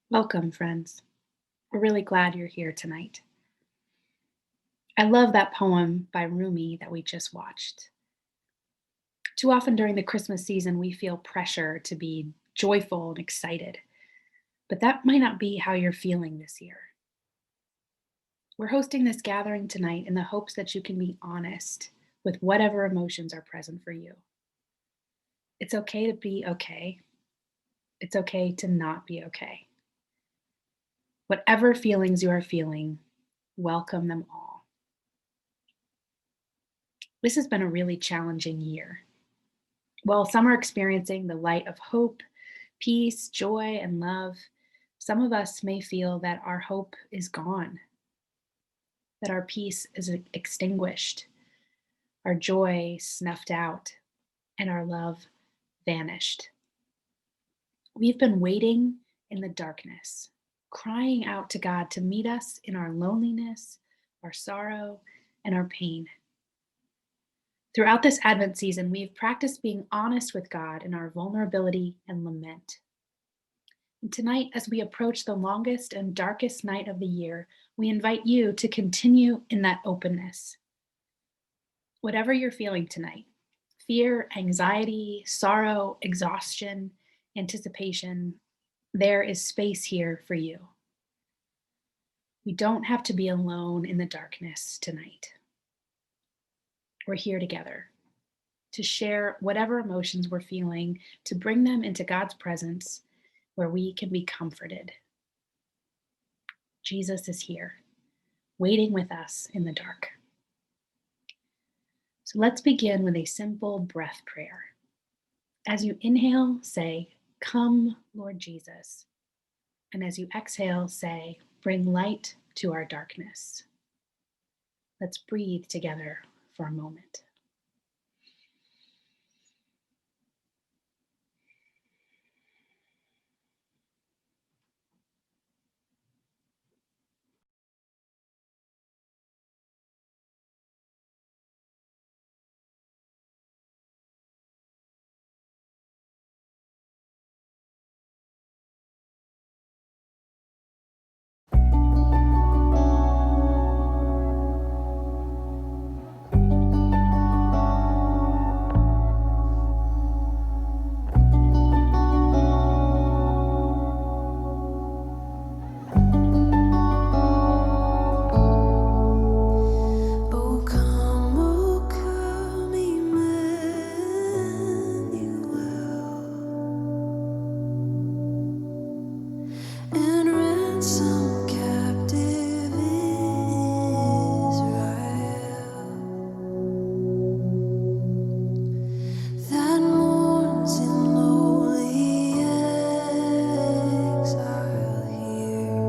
Welcome, friends. We're really glad you're here tonight. I love that poem by Rumi that we just watched. Too often during the Christmas season, we feel pressure to be joyful and excited, but that might not be how you're feeling this year. We're hosting this gathering tonight in the hopes that you can be honest with whatever emotions are present for you. It's okay to be okay. It's okay to not be okay. Whatever feelings you are feeling, welcome them all. This has been a really challenging year. While some are experiencing the light of hope, peace, joy, and love, some of us may feel that our hope is gone, that our peace is extinguished, our joy snuffed out, and our love vanished. We've been waiting in the darkness, crying out to God to meet us in our loneliness, our sorrow, and our pain. Throughout this Advent season, we've practiced being honest with God in our vulnerability and lament. And tonight, as we approach the longest and darkest night of the year, we invite you to continue in that openness. Whatever you're feeling tonight, fear, anxiety, sorrow, exhaustion, anticipation, there is space here for you. We don't have to be alone in the darkness tonight. We're here together to share whatever emotions we're feeling, to bring them into God's presence where we can be comforted. Jesus is here, waiting with us in the dark. So let's begin with a simple breath prayer. As you inhale, say, "Come, Lord Jesus." And as you exhale, say, "Bring light to our darkness." Let's breathe together for a moment. O come, Emmanuel, and ransom captive Israel, that mourns in lowly exile here,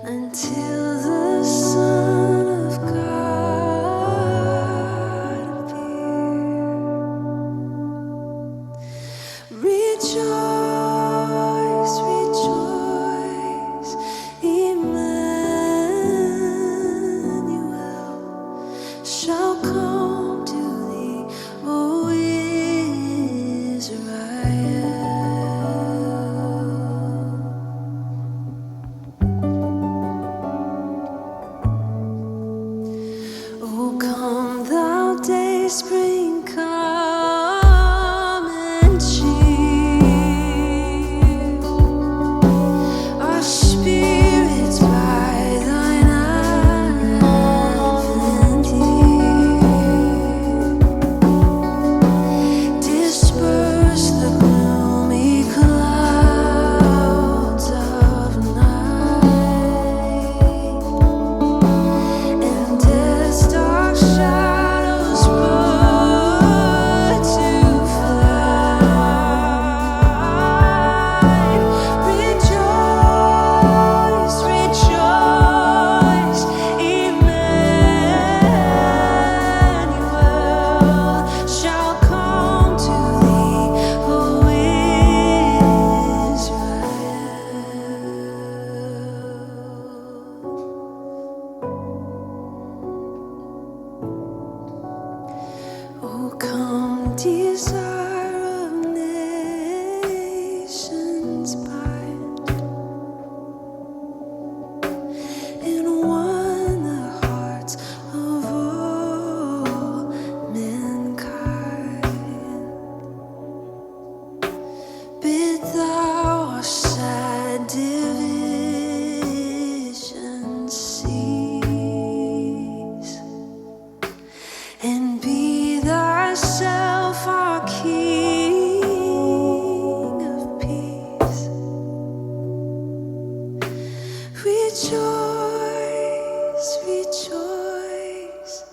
until the Son of God appear. Rejoice, rejoice, Emmanuel shall come to thee, O Israel. O come, thou day spring, come and cheer our spirits by thine advent here. Disperse the gloomy clouds of night, and as dark shadows put to flight, rejoice, rejoice, Emmanuel shall come to thee, O Israel. O come, desire of nations, rejoice,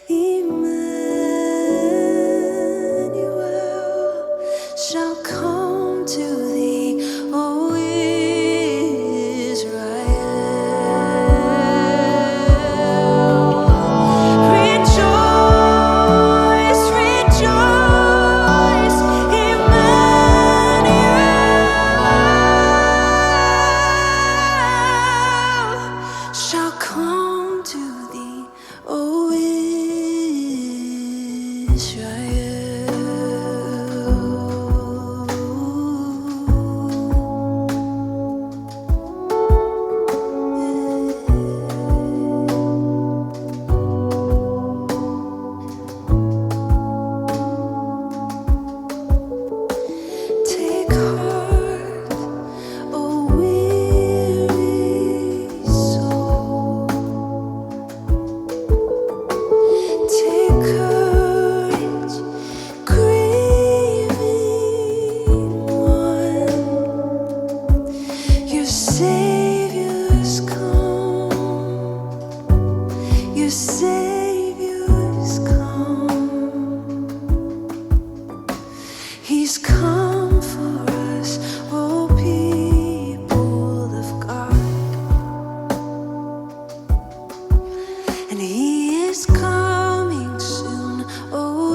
Emmanuel shall come to thee, O Israel. Rejoice, rejoice, Emmanuel shall come to thee, O Take heart, O weary soul. Take courage, grieving one. Your Savior's come. Your Savior's come. He's come for us, oh people of God, and He is coming soon, oh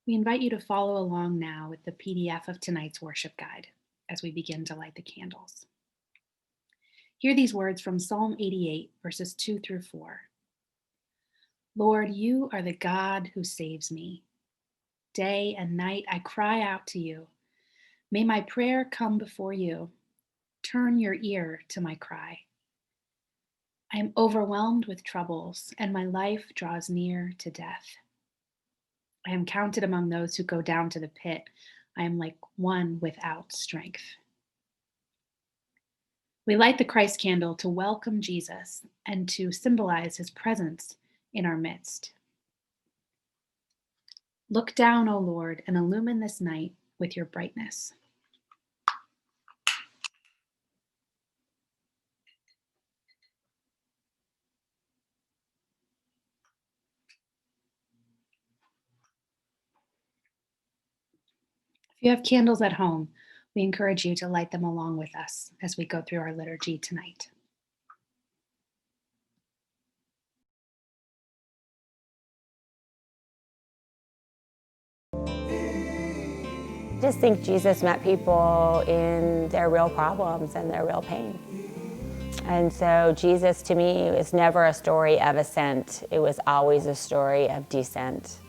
We invite you to follow along now with the PDF of tonight's worship guide as we begin to light the candles. Hear these words from Psalm 88, verses 2 through 4. Lord, you are the God who saves me. Day and night I cry out to you. May my prayer come before you. Turn your ear to my cry. I am overwhelmed with troubles, and my life draws near to death. I am counted among those who go down to the pit. I am like one without strength. We light the Christ candle to welcome Jesus and to symbolize his presence in our midst. Look down, O Lord, and illumine this night with your brightness. If you have candles at home, we encourage you to light them along with us as we go through our liturgy tonight. I just think Jesus met people in their real problems and their real pain. And so Jesus, to me, was never a story of ascent. It was always a story of descent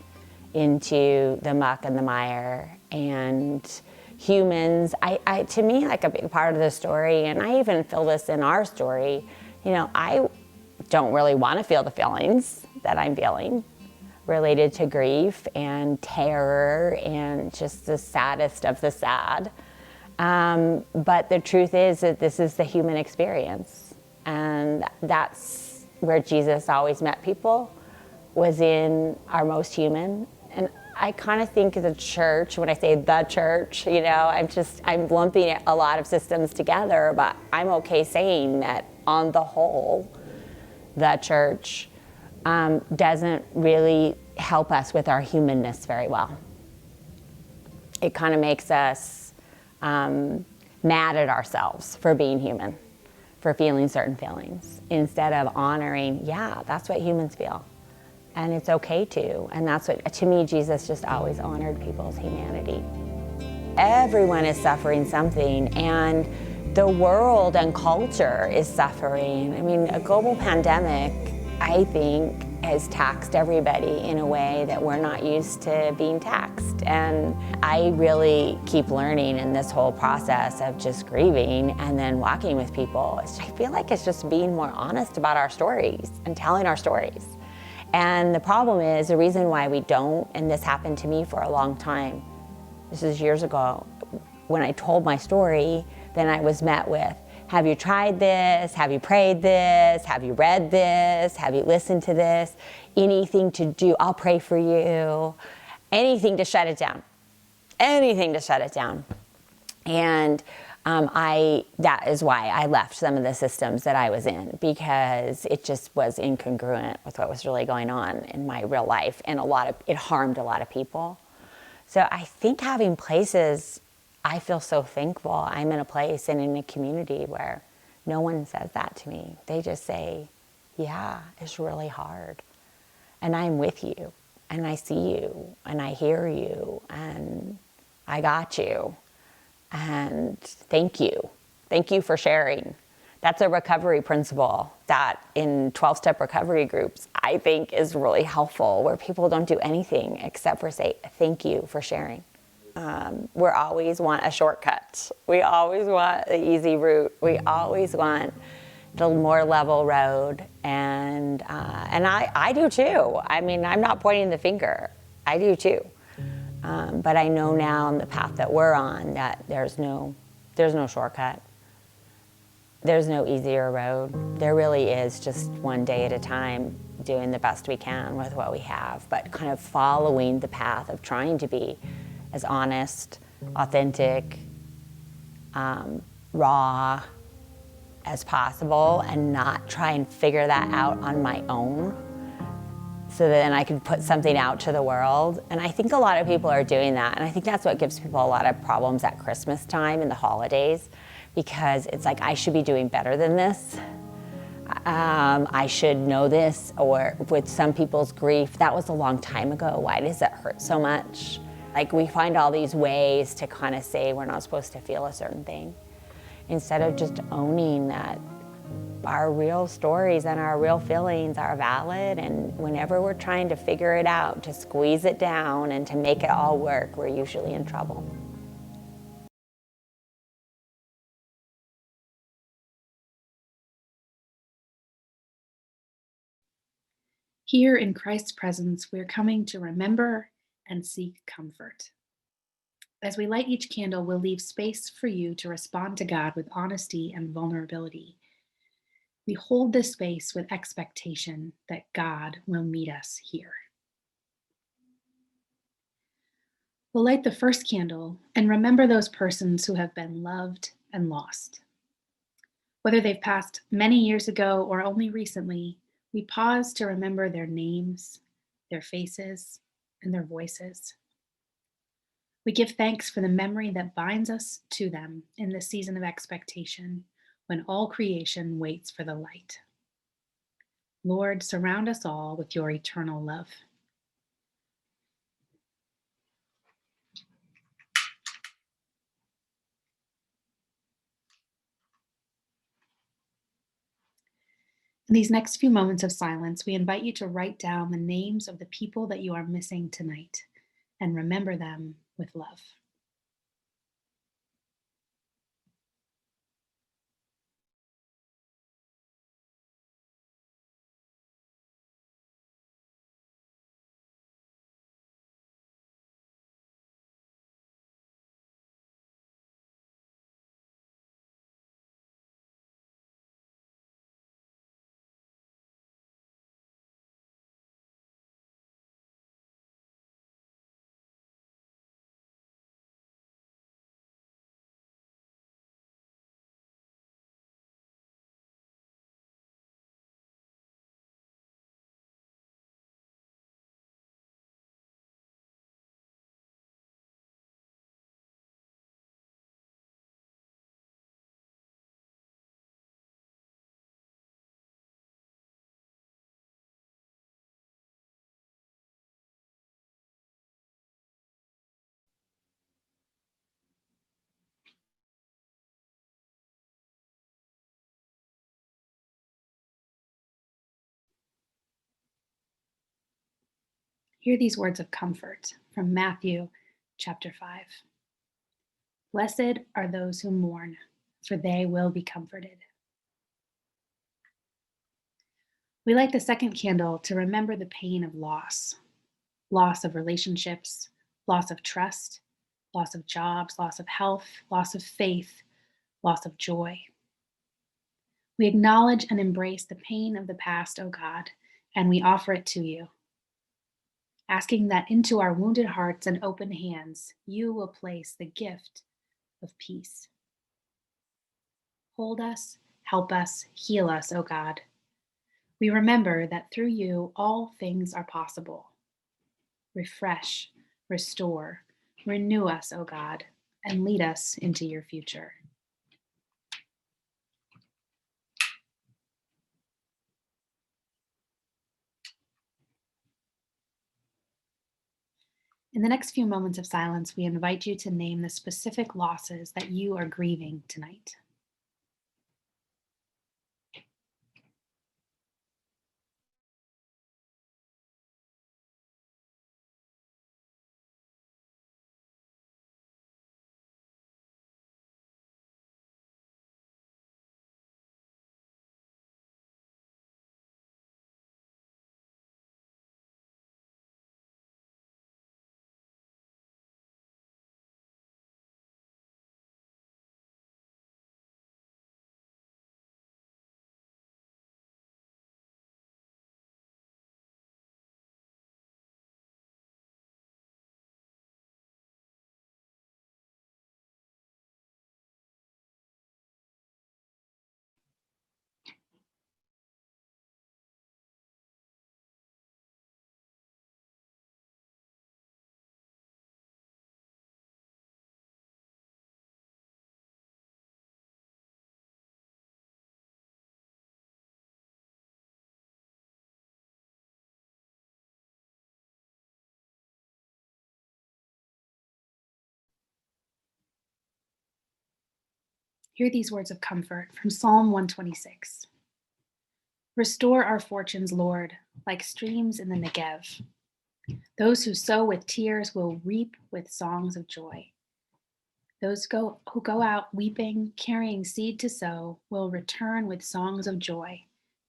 into the muck and the mire. And humans, to me, like a big part of the story, and I even feel this in our story, I don't really want to feel the feelings that I'm feeling related to grief and terror and just the saddest of the sad. But the truth is that this is the human experience. And that's where Jesus always met people, was in our most human. And I kind of think of the church, when I say the church, I'm lumping a lot of systems together, but I'm okay saying that on the whole, the church doesn't really help us with our humanness very well. It kind of makes us mad at ourselves for being human, for feeling certain feelings, instead of honoring, yeah, that's what humans feel. And it's okay to. And that's what, to me, Jesus just always honored people's humanity. Everyone is suffering something, and the world and culture is suffering. I mean, a global pandemic, I think, has taxed everybody in a way that we're not used to being taxed. And I really keep learning in this whole process of just grieving and then walking with people. I feel like it's just being more honest about our stories and telling our stories. And the problem is, the reason why we don't, and this happened to me for a long time, this is years ago, when I told my story, then I was met with, have you tried this? Have you prayed this? Have you read this? Have you listened to this? Anything to do, I'll pray for you. Anything to shut it down. Anything to shut it down. And that is why I left some of the systems that I was in, because it just was incongruent with what was really going on in my real life, and it harmed a lot of people. So I think having places, I feel so thankful I'm in a place and in a community where no one says that to me. They just say, yeah, it's really hard. And I'm with you, and I see you, and I hear you, and I got you. And thank you. Thank you for sharing. That's a recovery principle that in 12-step recovery groups, I think is really helpful, where people don't do anything except for say, thank you for sharing. We always want a shortcut. We always want the easy route. We always want the more level road. And I do too. I mean, I'm not pointing the finger. I do too. But I know now on the path that we're on that there's no shortcut. There's no easier road. There really is just one day at a time, doing the best we can with what we have, but kind of following the path of trying to be as honest, authentic, raw as possible, and not try and figure that out on my own, so that then I can put something out to the world. And I think a lot of people are doing that. And I think that's what gives people a lot of problems at Christmas time and the holidays, because it's like, I should be doing better than this. I should know this. Or with some people's grief, that was a long time ago. Why does it hurt so much? Like, we find all these ways to kind of say we're not supposed to feel a certain thing, instead of just owning that our real stories and our real feelings are valid, and whenever we're trying to figure it out, to squeeze it down and to make it all work, we're usually in trouble. Here in Christ's presence, we're coming to remember and seek comfort. As we light each candle, we'll leave space for you to respond to God with honesty and vulnerability. We hold this space with expectation that God will meet us here. We'll light the first candle and remember those persons who have been loved and lost. Whether they've passed many years ago or only recently, we pause to remember their names, their faces, and their voices. We give thanks for the memory that binds us to them in this season of expectation, when all creation waits for the light. Lord, surround us all with your eternal love. In these next few moments of silence, we invite you to write down the names of the people that you are missing tonight and remember them with love. Hear these words of comfort from Matthew chapter 5. Blessed are those who mourn, for they will be comforted. We light the second candle to remember the pain of loss of relationships, loss of trust, loss of jobs, loss of health, loss of faith, loss of joy. We acknowledge and embrace the pain of the past, O God, and we offer it to you, asking that into our wounded hearts and open hands, you will place the gift of peace. Hold us, help us, heal us, O God. We remember that through you all things are possible. Refresh, restore, renew us, O God, and lead us into your future. In the next few moments of silence, we invite you to name the specific losses that you are grieving tonight. Hear these words of comfort from Psalm 126. Restore our fortunes, Lord, like streams in the Negev. Those who sow with tears will reap with songs of joy. Those who go out weeping, carrying seed to sow, will return with songs of joy,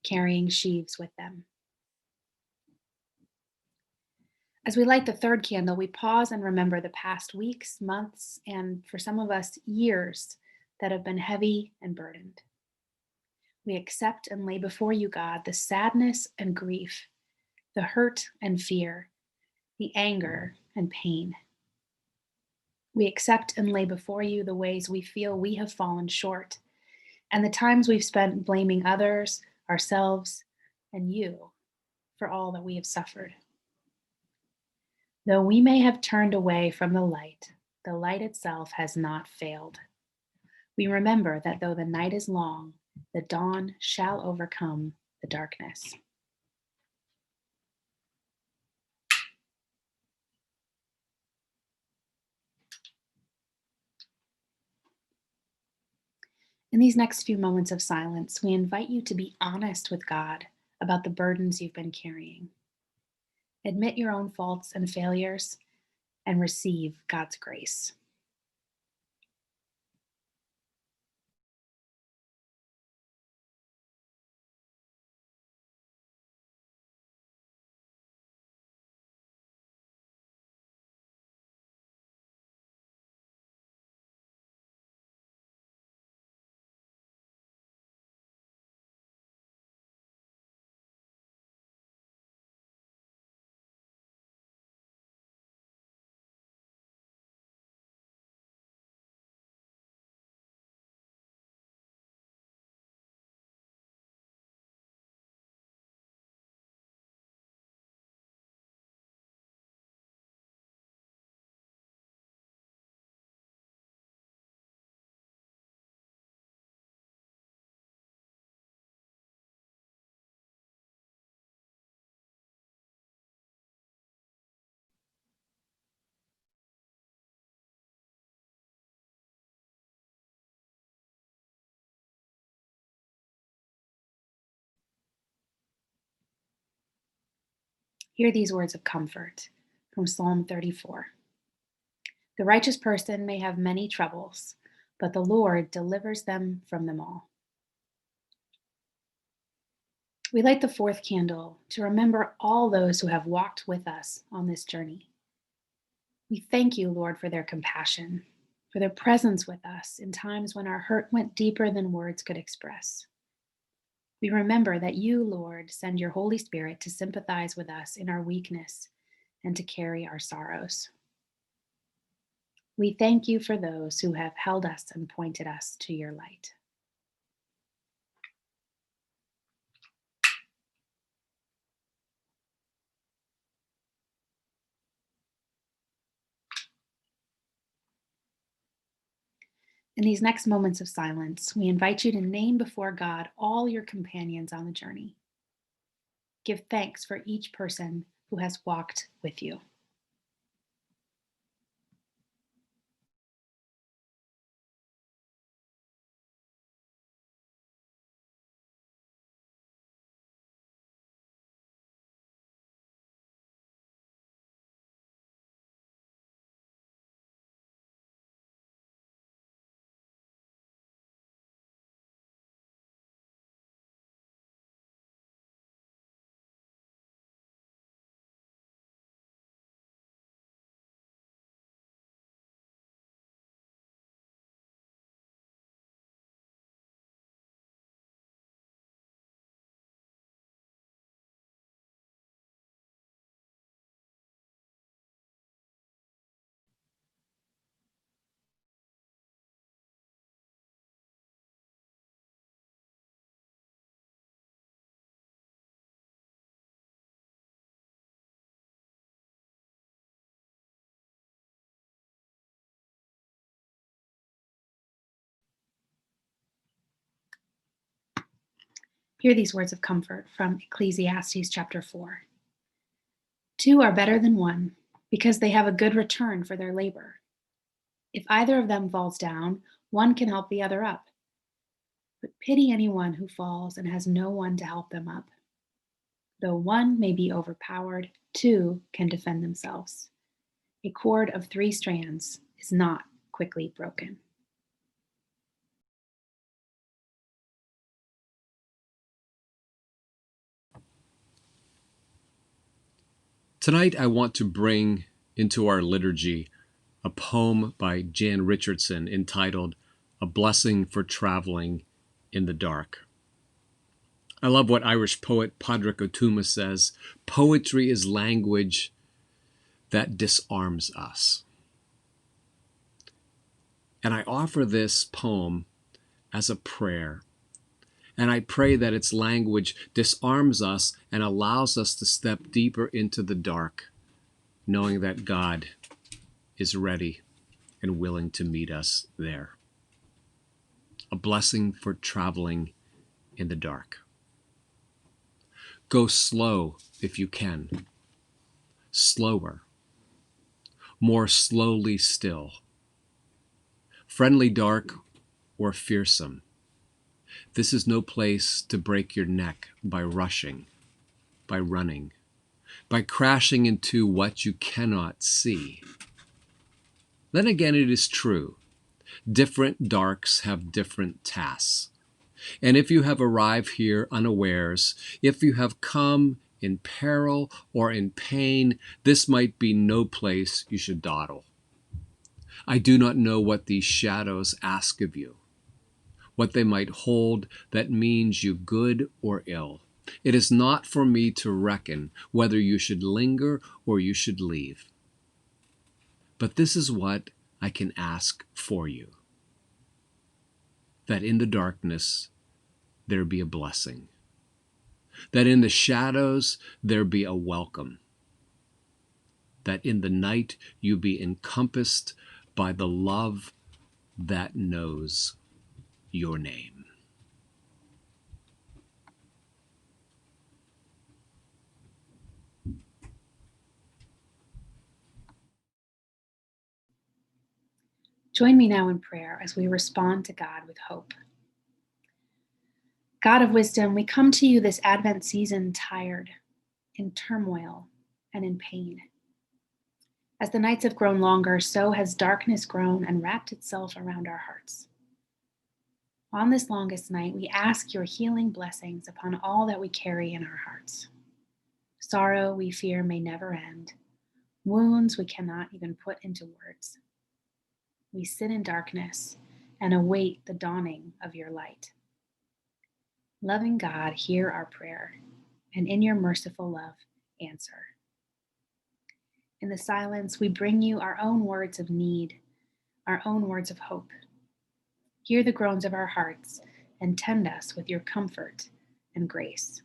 carrying sheaves with them. As we light the third candle, we pause and remember the past weeks, months, and for some of us, years that have been heavy and burdened. We accept and lay before you, God, the sadness and grief, the hurt and fear, the anger and pain. We accept and lay before you the ways we feel we have fallen short and the times we've spent blaming others, ourselves, and you for all that we have suffered. Though we may have turned away from the light itself has not failed. We remember that though the night is long, the dawn shall overcome the darkness. In these next few moments of silence, we invite you to be honest with God about the burdens you've been carrying. Admit your own faults and failures and receive God's grace. Hear these words of comfort from Psalm 34. The righteous person may have many troubles, but the Lord delivers them from them all. We light the fourth candle to remember all those who have walked with us on this journey. We thank you, Lord, for their compassion, for their presence with us in times when our hurt went deeper than words could express. We remember that you, Lord, send your Holy Spirit to sympathize with us in our weakness and to carry our sorrows. We thank you for those who have held us and pointed us to your light. In these next moments of silence, we invite you to name before God all your companions on the journey. Give thanks for each person who has walked with you. Hear these words of comfort from Ecclesiastes chapter 4. Two are better than one because they have a good return for their labor. If either of them falls down, one can help the other up. But pity anyone who falls and has no one to help them up. Though one may be overpowered, two can defend themselves. A cord of 3 strands is not quickly broken. Tonight, I want to bring into our liturgy a poem by Jan Richardson entitled A Blessing for Traveling in the Dark. I love what Irish poet Padraig Ó Tuama says, poetry is language that disarms us. And I offer this poem as a prayer. And I pray that its language disarms us and allows us to step deeper into the dark, knowing that God is ready and willing to meet us there. A blessing for traveling in the dark. Go slow if you can. Slower. More slowly still. Friendly dark or fearsome. This is no place to break your neck by rushing, by running, by crashing into what you cannot see. Then again, it is true. Different darks have different tasks. And if you have arrived here unawares, if you have come in peril or in pain, this might be no place you should dawdle. I do not know what these shadows ask of you, what they might hold that means you good or ill. It is not for me to reckon whether you should linger or you should leave. But this is what I can ask for you, that in the darkness there be a blessing, that in the shadows there be a welcome, that in the night you be encompassed by the love that knows your name. Join me now in prayer as we respond to God with hope. God of wisdom, we come to you this Advent season tired, in turmoil, and in pain. As the nights have grown longer, so has darkness grown and wrapped itself around our hearts. On this longest night, we ask your healing blessings upon all that we carry in our hearts. Sorrow we fear may never end, wounds we cannot even put into words. We sit in darkness and await the dawning of your light. Loving God, hear our prayer, and in your merciful love, answer. In the silence, we bring you our own words of need, our own words of hope. Hear the groans of our hearts and tend us with your comfort and grace.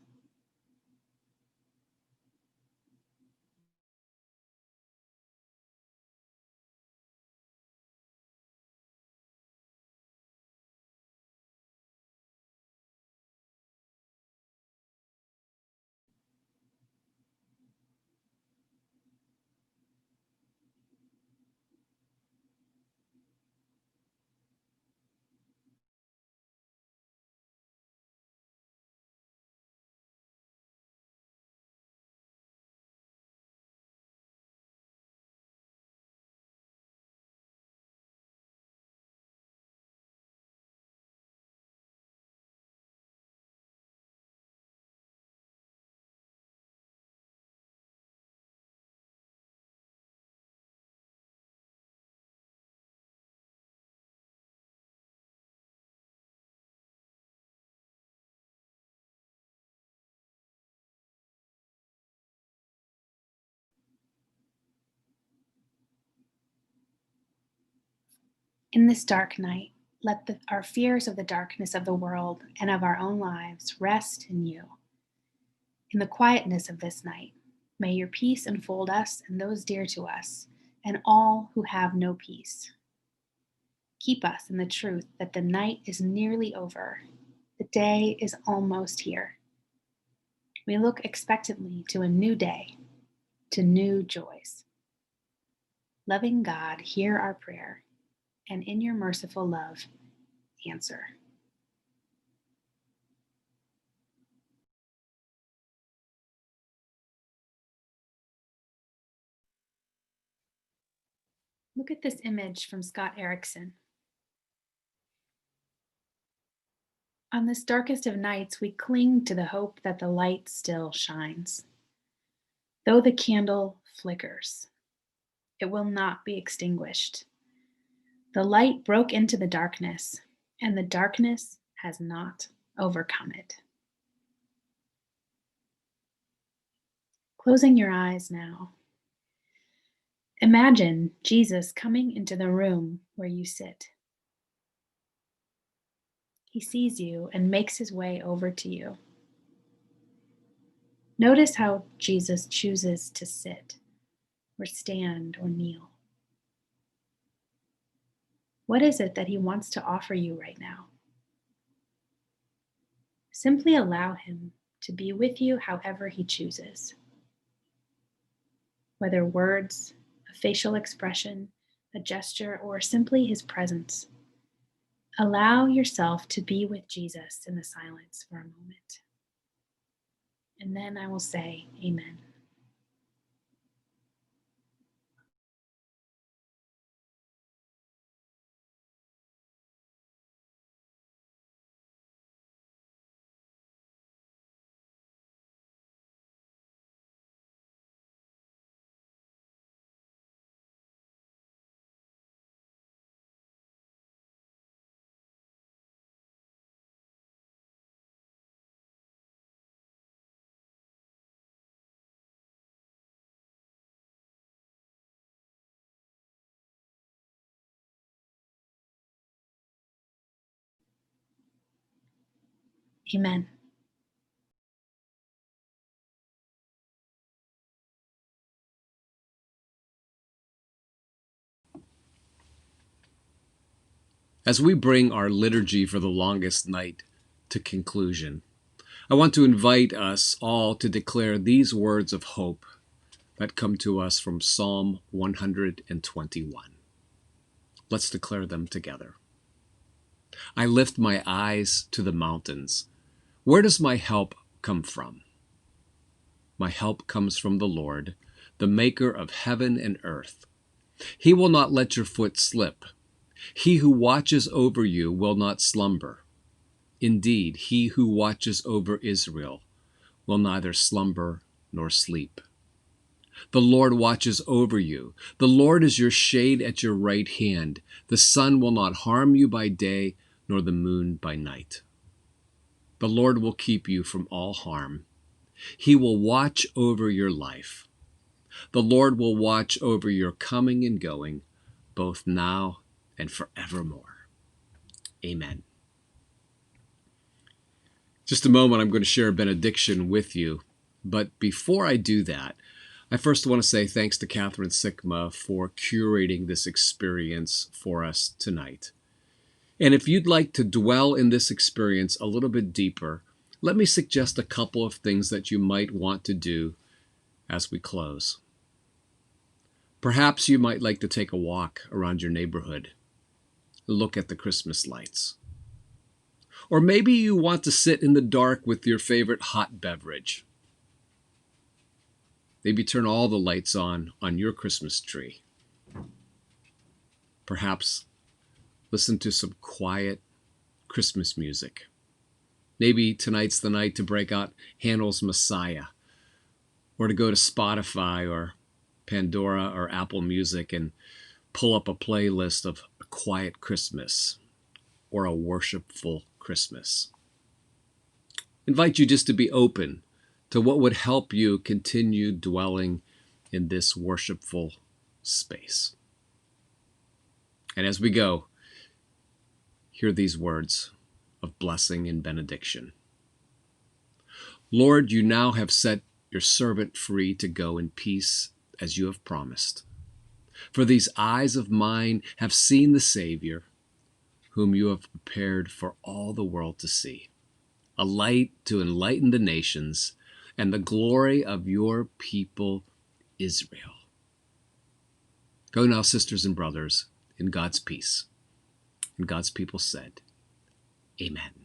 In this dark night, let our fears of the darkness of the world and of our own lives rest in you. In the quietness of this night, may your peace enfold us and those dear to us, and all who have no peace. Keep us in the truth that the night is nearly over, the day is almost here. We look expectantly to a new day, to new joys. Loving God, hear our prayer, and in your merciful love, answer. Look at this image from Scott Erickson. On this darkest of nights, we cling to the hope that the light still shines. Though the candle flickers, it will not be extinguished. The light broke into the darkness, and the darkness has not overcome it. Closing your eyes now, imagine Jesus coming into the room where you sit. He sees you and makes his way over to you. Notice how Jesus chooses to sit or stand or kneel. What is it that he wants to offer you right now? Simply allow him to be with you however he chooses. Whether words, a facial expression, a gesture, or simply his presence. Allow yourself to be with Jesus in the silence for a moment. And then I will say, Amen. Amen. As we bring our liturgy for the longest night to conclusion, I want to invite us all to declare these words of hope that come to us from Psalm 121. Let's declare them together. I lift my eyes to the mountains. Where does my help come from? My help comes from the Lord, the maker of heaven and earth. He will not let your foot slip. He who watches over you will not slumber. Indeed, he who watches over Israel will neither slumber nor sleep. The Lord watches over you. The Lord is your shade at your right hand. The sun will not harm you by day, nor the moon by night. The Lord will keep you from all harm. He will watch over your life. The Lord will watch over your coming and going, both now and forevermore. Amen. Just a moment, I'm going to share a benediction with you. But before I do that, I first want to say thanks to Catherine Sikma for curating this experience for us tonight. And if you'd like to dwell in this experience a little bit deeper, let me suggest a couple of things that you might want to do as we close. Perhaps you might like to take a walk around your neighborhood, look at the Christmas lights. Or maybe you want to sit in the dark with your favorite hot beverage. Maybe turn all the lights on your Christmas tree. Perhaps listen to some quiet Christmas music. Maybe tonight's the night to break out Handel's Messiah, or to go to Spotify or Pandora or Apple Music and pull up a playlist of a quiet Christmas or a worshipful Christmas. Invite you just to be open to what would help you continue dwelling in this worshipful space. And as we go, hear these words of blessing and benediction. Lord, you now have set your servant free to go in peace as you have promised. For these eyes of mine have seen the Savior, whom you have prepared for all the world to see, a light to enlighten the nations and the glory of your people Israel. Go now, sisters and brothers, in God's peace. And God's people said, Amen.